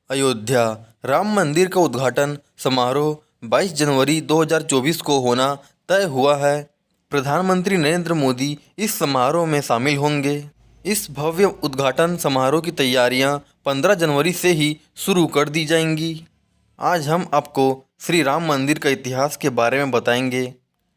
अयोध्या राम मंदिर का उद्घाटन समारोह 22 जनवरी 2024 को होना तय हुआ है। प्रधानमंत्री नरेंद्र मोदी इस समारोह में शामिल होंगे। इस भव्य उद्घाटन समारोह की तैयारियां 15 जनवरी से ही शुरू कर दी जाएंगी। आज हम आपको श्री राम मंदिर का इतिहास के बारे में बताएंगे।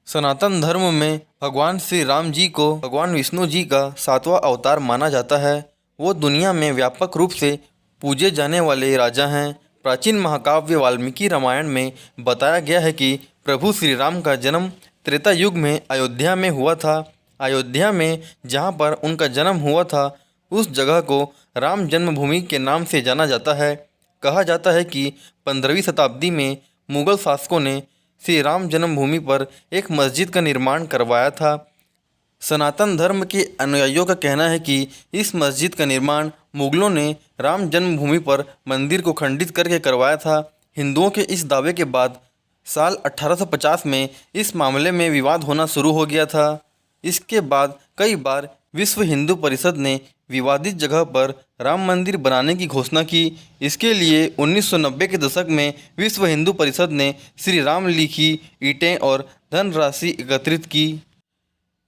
सनातन धर्म में भगवान श्री राम जी को भगवान विष्णु जी का 7वां अवतार माना जाता है। वो दुनिया में व्यापक रूप से पूजे जाने वाले राजा हैं। प्राचीन महाकाव्य वाल्मीकि रामायण में बताया गया है कि प्रभु श्री राम का जन्म त्रेता युग में अयोध्या में हुआ था। अयोध्या में जहाँ पर उनका जन्म हुआ था उस जगह को राम जन्मभूमि के नाम से जाना जाता है। कहा जाता है कि 15वीं शताब्दी में मुगल शासकों ने श्री राम जन्मभूमि पर एक मस्जिद का निर्माण करवाया था। सनातन धर्म के अनुयायियों का कहना है कि इस मस्जिद का निर्माण मुगलों ने राम जन्मभूमि पर मंदिर को खंडित करके करवाया था। हिंदुओं के इस दावे के बाद साल 1850 में इस मामले में विवाद होना शुरू हो गया था। इसके बाद कई बार विश्व हिंदू परिषद ने विवादित जगह पर राम मंदिर बनाने की घोषणा की। इसके लिए 1990 के दशक में विश्व हिंदू परिषद ने श्री राम लिखी ईंटें और धनराशि एकत्रित की।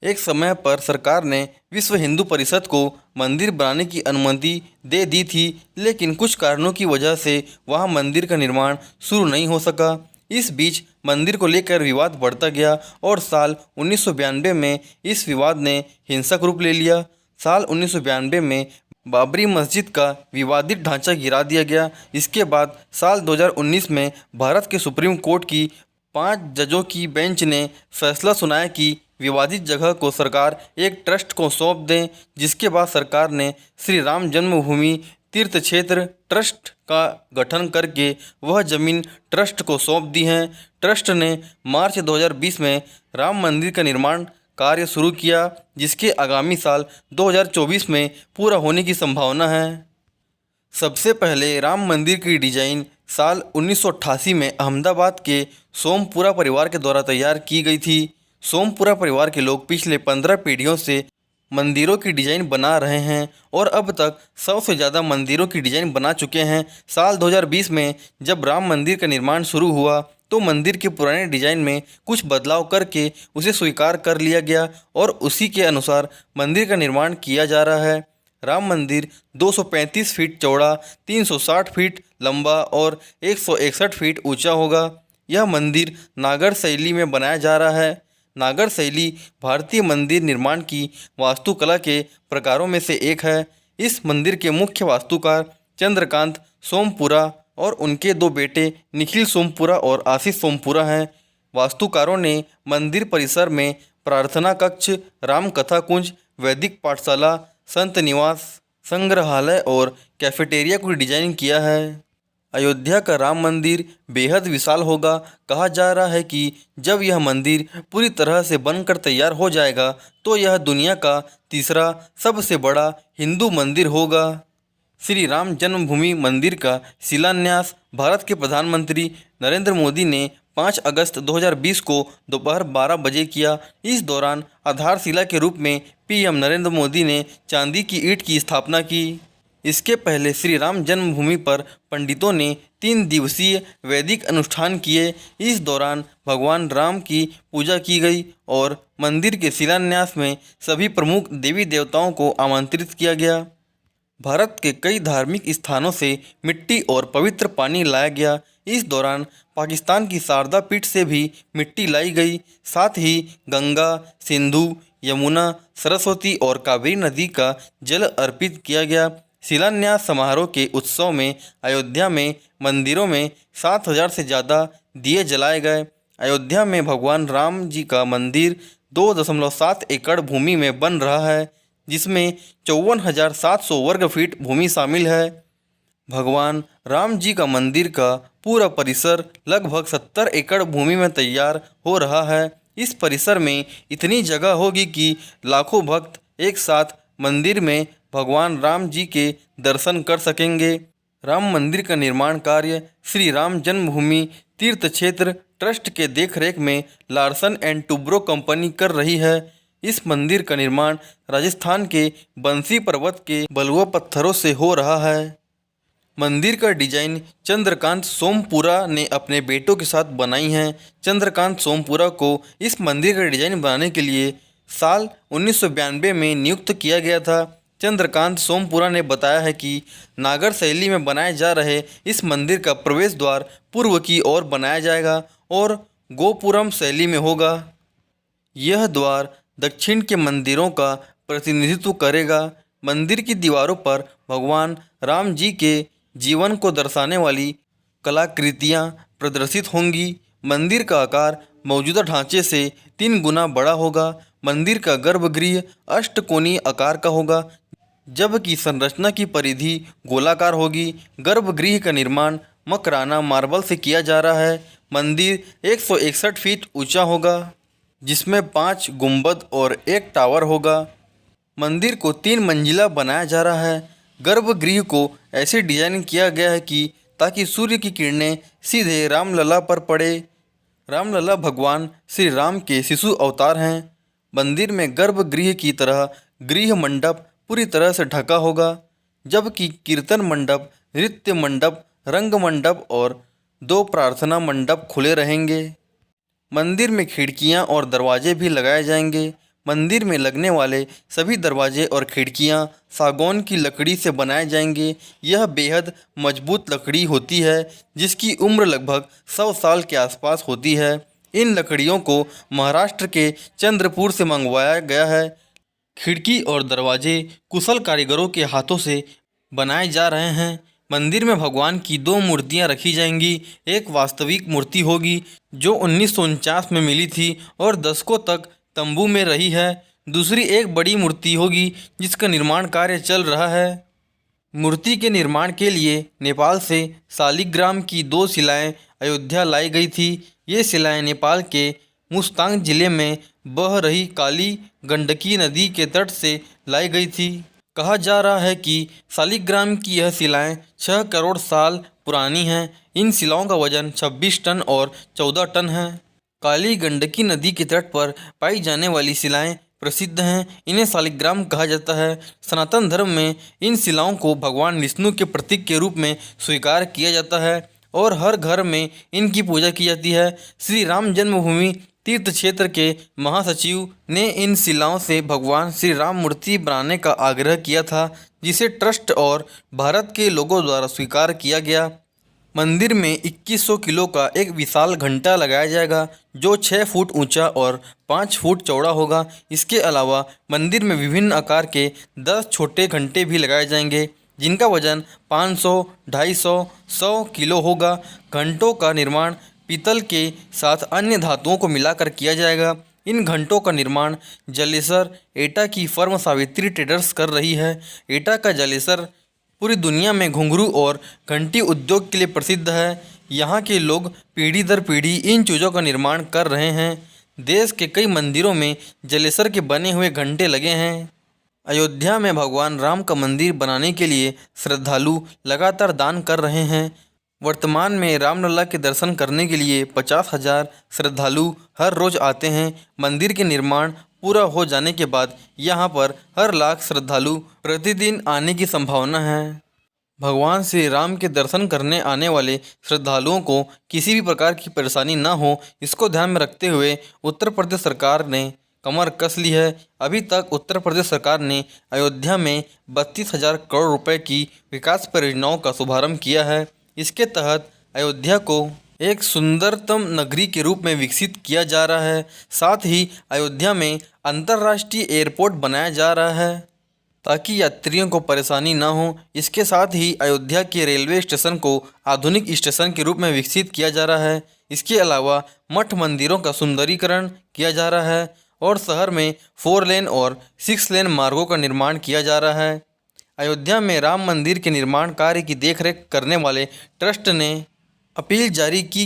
एक समय पर सरकार ने विश्व हिंदू परिषद को मंदिर बनाने की अनुमति दे दी थी, लेकिन कुछ कारणों की वजह से वहां मंदिर का निर्माण शुरू नहीं हो सका। इस बीच मंदिर को लेकर विवाद बढ़ता गया और साल 1992 में इस विवाद ने हिंसक रूप ले लिया। साल 1992 में बाबरी मस्जिद का विवादित ढांचा गिरा दिया गया। इसके बाद साल 2019 में भारत के सुप्रीम कोर्ट की 5 जजों की बेंच ने फैसला सुनाया कि विवादित जगह को सरकार एक ट्रस्ट को सौंप दें, जिसके बाद सरकार ने श्री राम जन्मभूमि तीर्थ क्षेत्र ट्रस्ट का गठन करके वह जमीन ट्रस्ट को सौंप दी है। ट्रस्ट ने मार्च 2020 में राम मंदिर का निर्माण कार्य शुरू किया, जिसके आगामी साल 2024 में पूरा होने की संभावना है। सबसे पहले राम मंदिर की डिजाइन साल 1988 में अहमदाबाद के सोमपुरा परिवार के द्वारा तैयार की गई थी। सोमपुरा परिवार के लोग पिछले 15 पीढ़ियों से मंदिरों की डिज़ाइन बना रहे हैं और अब तक 100 से ज़्यादा मंदिरों की डिज़ाइन बना चुके हैं। साल 2020 में जब राम मंदिर का निर्माण शुरू हुआ तो मंदिर के पुराने डिज़ाइन में कुछ बदलाव करके उसे स्वीकार कर लिया गया और उसी के अनुसार मंदिर का निर्माण किया जा रहा है। राम मंदिर 235 फीट चौड़ा, 360 फीट लंबा और 161 फीट ऊंचा होगा। यह मंदिर नागर शैली में बनाया जा रहा है। नागर शैली भारतीय मंदिर निर्माण की वास्तुकला के प्रकारों में से एक है। इस मंदिर के मुख्य वास्तुकार चंद्रकांत सोमपुरा और उनके 2 बेटे निखिल सोमपुरा और आशीष सोमपुरा हैं। वास्तुकारों ने मंदिर परिसर में प्रार्थना कक्ष, राम कथा कुंज, वैदिक पाठशाला, संत निवास, संग्रहालय और कैफेटेरिया को डिजाइन किया है। अयोध्या का राम मंदिर बेहद विशाल होगा। कहा जा रहा है कि जब यह मंदिर पूरी तरह से बनकर तैयार हो जाएगा तो यह दुनिया का तीसरा सबसे बड़ा हिंदू मंदिर होगा। श्री राम जन्मभूमि मंदिर का शिलान्यास भारत के प्रधानमंत्री नरेंद्र मोदी ने 5 अगस्त 2020 को दोपहर 12 बजे किया। इस दौरान आधारशिला के रूप में पीएम नरेंद्र मोदी ने चांदी की ईंट की स्थापना की। इसके पहले श्री राम जन्मभूमि पर पंडितों ने 3 दिवसीय वैदिक अनुष्ठान किए। इस दौरान भगवान राम की पूजा की गई और मंदिर के शिलान्यास में सभी प्रमुख देवी देवताओं को आमंत्रित किया गया। भारत के कई धार्मिक स्थानों से मिट्टी और पवित्र पानी लाया गया। इस दौरान पाकिस्तान की शारदा पीठ से भी मिट्टी लाई गई। साथ ही गंगा, सिंधु, यमुना, सरस्वती और कावेरी नदी का जल अर्पित किया गया। शिलान्यास समारोह के उत्सव में अयोध्या में मंदिरों में 7,000 से ज़्यादा दिए जलाए गए। अयोध्या में भगवान राम जी का मंदिर 2.7 एकड़ भूमि में बन रहा है, जिसमें 54,700 वर्ग फीट भूमि शामिल है। भगवान राम जी का मंदिर का पूरा परिसर लगभग 70 एकड़ भूमि में तैयार हो रहा है। इस परिसर में इतनी जगह होगी कि लाखों भक्त एक साथ मंदिर में भगवान राम जी के दर्शन कर सकेंगे। राम मंदिर का निर्माण कार्य श्री राम जन्मभूमि तीर्थ क्षेत्र ट्रस्ट के देखरेख में लार्सन एंड टुब्रो कंपनी कर रही है। इस मंदिर का निर्माण राजस्थान के बंसी पर्वत के बलुआ पत्थरों से हो रहा है। मंदिर का डिजाइन चंद्रकांत सोमपुरा ने अपने बेटों के साथ बनाई है। चंद्रकांत सोमपुरा को इस मंदिर का डिजाइन बनाने के लिए साल 1992 में नियुक्त किया गया था। चंद्रकांत सोमपुरा ने बताया है कि नागर शैली में बनाए जा रहे इस मंदिर का प्रवेश द्वार पूर्व की ओर बनाया जाएगा और गोपुरम शैली में होगा। यह द्वार दक्षिण के मंदिरों का प्रतिनिधित्व करेगा। मंदिर की दीवारों पर भगवान राम जी के जीवन को दर्शाने वाली कलाकृतियाँ प्रदर्शित होंगी। मंदिर का आकार मौजूदा ढांचे से 3 गुना बड़ा होगा। मंदिर का गर्भगृह अष्टकोणीय आकार का होगा, जबकि संरचना की परिधि गोलाकार होगी। गर्भगृह का निर्माण मकराना मार्बल से किया जा रहा है। मंदिर 161 फीट ऊंचा होगा, जिसमें 5 गुंबद और 1 टावर होगा। मंदिर को 3 मंजिला बनाया जा रहा है। गर्भगृह को ऐसे डिजाइन किया गया है कि ताकि सूर्य की किरणें सीधे रामलला पर पड़े। रामलला भगवान श्री राम के शिशु अवतार हैं। मंदिर में गर्भगृह की तरह गृह मंडप पूरी तरह से ढका होगा, जबकि कीर्तन मंडप, नृत्य मंडप, रंग मंडप और 2 प्रार्थना मंडप खुले रहेंगे। मंदिर में खिड़कियां और दरवाजे भी लगाए जाएंगे। मंदिर में लगने वाले सभी दरवाजे और खिड़कियां सागौन की लकड़ी से बनाए जाएंगे। यह बेहद मजबूत लकड़ी होती है, जिसकी उम्र लगभग 100 साल के आसपास होती है। इन लकड़ियों को महाराष्ट्र के चंद्रपुर से मंगवाया गया है। खिड़की और दरवाजे कुशल कारीगरों के हाथों से बनाए जा रहे हैं। मंदिर में भगवान की 2 मूर्तियां रखी जाएंगी। एक वास्तविक मूर्ति होगी जो 1949 में मिली थी और दशकों तक तंबू में रही है। दूसरी एक बड़ी मूर्ति होगी जिसका निर्माण कार्य चल रहा है। मूर्ति के निर्माण के लिए नेपाल से शालिग्राम की 2 शिलाएं अयोध्या लाई गई थी। ये शिलाएं नेपाल के मुस्तांग जिले में बह रही काली गंडकी नदी के तट से लाई गई थी। कहा जा रहा है कि शालिग्राम की यह शिलाएं 6 करोड़ साल पुरानी हैं। इन शिलाओं का वजन 26 टन और 14 टन है। काली गंडकी नदी के तट पर पाई जाने वाली शिलाएं प्रसिद्ध हैं। इन्हें शालिग्राम कहा जाता है। सनातन धर्म में इन शिलाओं को भगवान विष्णु के प्रतीक के रूप में स्वीकार किया जाता है और हर घर में इनकी पूजा की जाती है। श्री राम जन्मभूमि तीर्थ क्षेत्र के महासचिव ने इन शिलाओं से भगवान श्री राम मूर्ति बनाने का आग्रह किया था, जिसे ट्रस्ट और भारत के लोगों द्वारा स्वीकार किया गया। मंदिर में 2100 किलो का एक विशाल घंटा लगाया जाएगा, जो 6 फुट ऊंचा और 5 फुट चौड़ा होगा। इसके अलावा मंदिर में विभिन्न आकार के 10 छोटे घंटे भी लगाए जाएंगे, जिनका वजन 500, 250, 100 किलो होगा। घंटों का निर्माण पीतल के साथ अन्य धातुओं को मिलाकर किया जाएगा। इन घंटों का निर्माण जलेसर एटा की फर्म सावित्री ट्रेडर्स कर रही है। एटा का जलेसर पूरी दुनिया में घुंघरू और घंटी उद्योग के लिए प्रसिद्ध है। यहाँ के लोग पीढ़ी दर पीढ़ी इन चीज़ों का निर्माण कर रहे हैं। देश के कई मंदिरों में जलेसर के बने हुए घंटे लगे हैं। अयोध्या में भगवान राम का मंदिर बनाने के लिए श्रद्धालु लगातार दान कर रहे हैं। वर्तमान में रामलला के दर्शन करने के लिए 50,000 श्रद्धालु हर रोज आते हैं। मंदिर के निर्माण पूरा हो जाने के बाद यहाँ पर हर लाख श्रद्धालु प्रतिदिन आने की संभावना है। भगवान श्री राम के दर्शन करने आने वाले श्रद्धालुओं को किसी भी प्रकार की परेशानी न हो, इसको ध्यान में रखते हुए उत्तर प्रदेश सरकार ने कमर कस ली है। अभी तक उत्तर प्रदेश सरकार ने अयोध्या में 32,000 करोड़ रुपए की विकास परियोजनाओं का शुभारंभ किया है। इसके तहत अयोध्या को एक सुंदरतम नगरी के रूप में विकसित किया जा रहा है। साथ ही अयोध्या में अंतर्राष्ट्रीय एयरपोर्ट बनाया जा रहा है ताकि यात्रियों को परेशानी न हो। इसके साथ ही अयोध्या के रेलवे स्टेशन को आधुनिक स्टेशन के रूप में विकसित किया जा रहा है। इसके अलावा मठ मंदिरों का सुंदरीकरण किया जा रहा है और शहर में 4 लेन और 6 लेन मार्गों का निर्माण किया जा रहा है। अयोध्या में राम मंदिर के निर्माण कार्य की देखरेख करने वाले ट्रस्ट ने अपील जारी की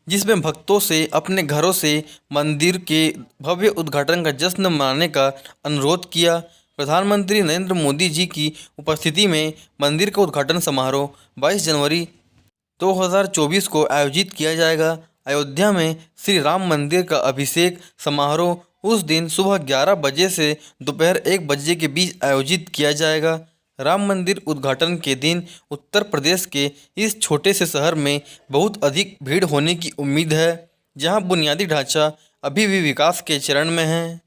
जिसमें भक्तों से अपने घरों से मंदिर के भव्य उद्घाटन का जश्न मनाने का अनुरोध किया। प्रधानमंत्री नरेंद्र मोदी जी की उपस्थिति में मंदिर का उद्घाटन समारोह 22 जनवरी 2024 को आयोजित किया जाएगा। अयोध्या में श्री राम मंदिर का अभिषेक समारोह उस दिन सुबह 11 बजे से दोपहर 1 बजे के बीच आयोजित किया जाएगा। राम मंदिर उद्घाटन के दिन उत्तर प्रदेश के इस छोटे से शहर में बहुत अधिक भीड़ होने की उम्मीद है, जहां बुनियादी ढांचा अभी भी विकास के चरण में है।